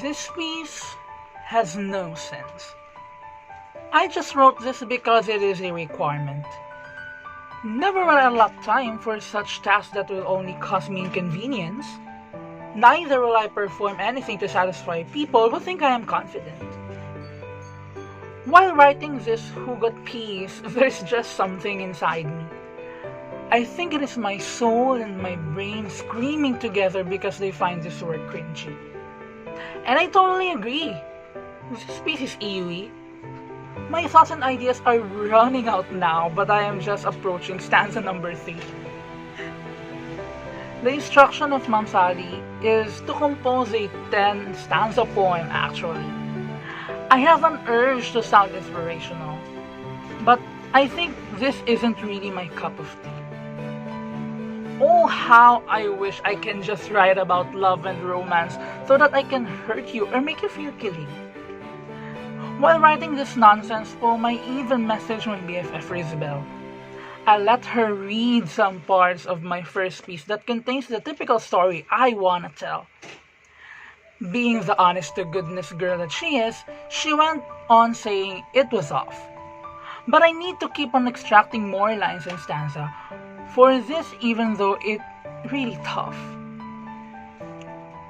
This piece has no sense. I just wrote this because it is a requirement. Never will I allot time for such tasks that will only cause me inconvenience. Neither will I perform anything to satisfy people who think I am confident. While writing this Hugot piece, there's just something inside me. I think it is my soul and my brain screaming together because they find this work cringy. And I totally agree. This piece is EUE. My thoughts and ideas are running out now, but I am just approaching stanza number 3. The instruction of Ma'am Sally is to compose a 10-stanza poem actually. I have an urge to sound inspirational, but I think this isn't really my cup of tea. Oh, how I wish I can just write about love and romance so that I can hurt you or make you feel killing. While writing this nonsense poem, I even messaged my BFF Rizabel. I let her read some parts of my first piece that contains the typical story I wanna tell. Being the honest-to-goodness girl that she is, she went on saying it was off. But I need to keep on extracting more lines and stanza for this, even though it's really tough.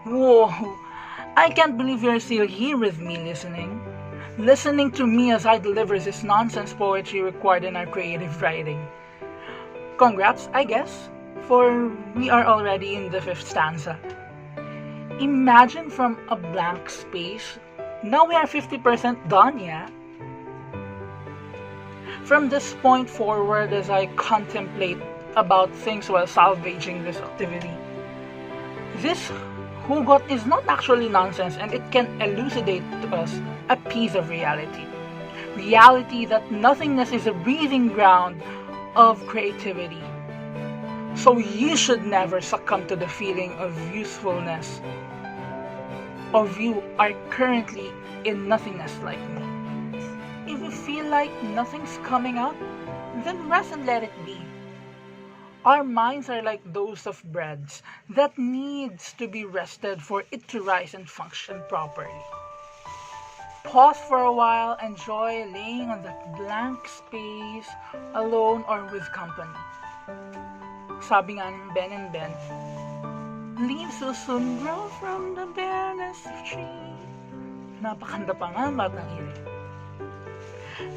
Whoa, I can't believe you're still here with me listening to me as I deliver this nonsense poetry required in our creative writing. Congrats, I guess, for we are already in the 5th stanza. Imagine from a blank space, now we are 50% done, yeah? From this point forward, as I contemplate about things while salvaging this activity, this Hugot is not actually nonsense, and it can elucidate to us a piece of reality. Reality that nothingness is a breathing ground of creativity. So you should never succumb to the feeling of usefulness, of you are currently in nothingness like me. If you feel like nothing's coming up, then rest and let it be. Our minds are like those of breads that needs to be rested for it to rise and function properly. Pause for a while, enjoy laying on that blank space, alone or with company. Sabi nga ng Ben and Ben, leaves will soon grow from the bareness of tree. Napakanda pa nga, batang iri.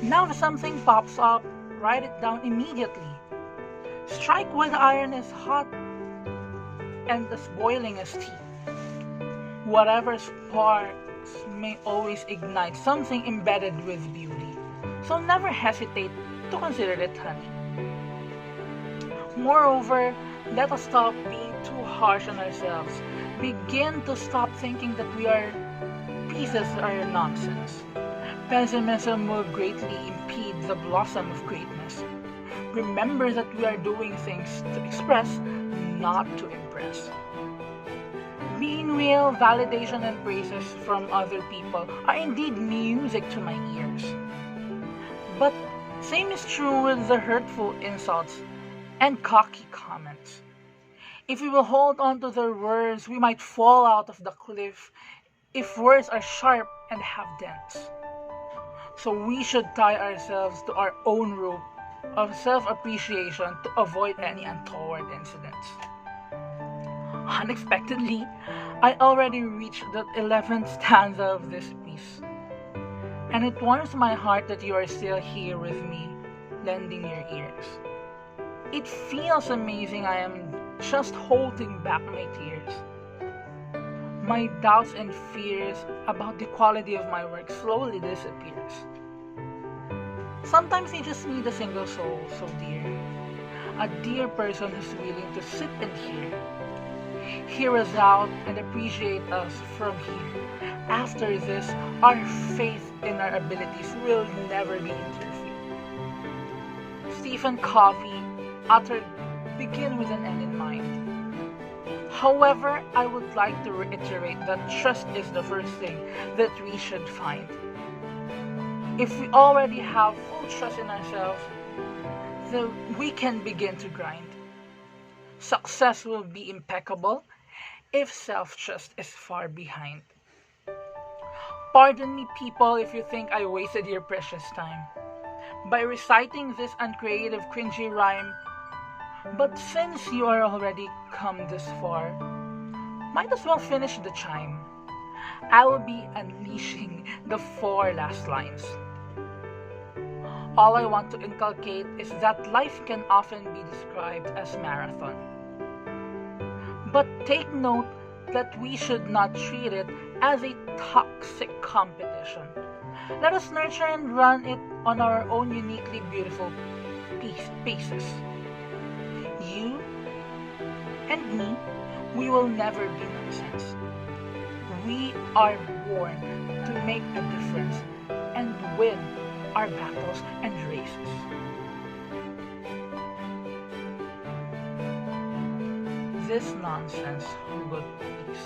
Now if something pops up, write it down immediately. Strike while the iron is hot and as boiling as tea. Whatever sparks may always ignite something embedded with beauty. So never hesitate to consider it honey. Moreover, let us stop being too harsh on ourselves. Begin to stop thinking that we are pieces are nonsense. Pessimism will greatly impede the blossom of greatness. Remember that we are doing things to express, not to impress. Being real, validation and praises from other people are indeed music to my ears. But same is true with the hurtful insults and cocky comments. If we will hold on to their words, we might fall out of the cliff if words are sharp and have dents. So we should tie ourselves to our own rope of self-appreciation to avoid any untoward incidents. Unexpectedly, I already reached the 11th stanza of this piece. And it warms my heart that you are still here with me, lending your ears. It feels amazing I am just holding back my tears. My doubts and fears about the quality of my work slowly disappears. Sometimes you just need a single soul so dear. A dear person who's willing to sit and hear us out and appreciate us from here. After this, our faith in our abilities will never be interfered. Stephen Covey uttered, begin with an end in mind. However, I would like to reiterate that trust is the first thing that we should find. If we already have full trust in ourselves, then we can begin to grind. Success will be impeccable if self-trust is far behind. Pardon me, people, if you think I wasted your precious time by reciting this uncreative, cringy rhyme, but since you are already come this far, might as well finish the chime. I will be unleashing the 4 last lines. All I want to inculcate is that life can often be described as marathon. But take note that we should not treat it as a toxic competition. Let us nurture and run it on our own uniquely beautiful paces. You and me, we will never be nonsense. We are born to make a difference and win our battles and races. This nonsense, Hugot, please.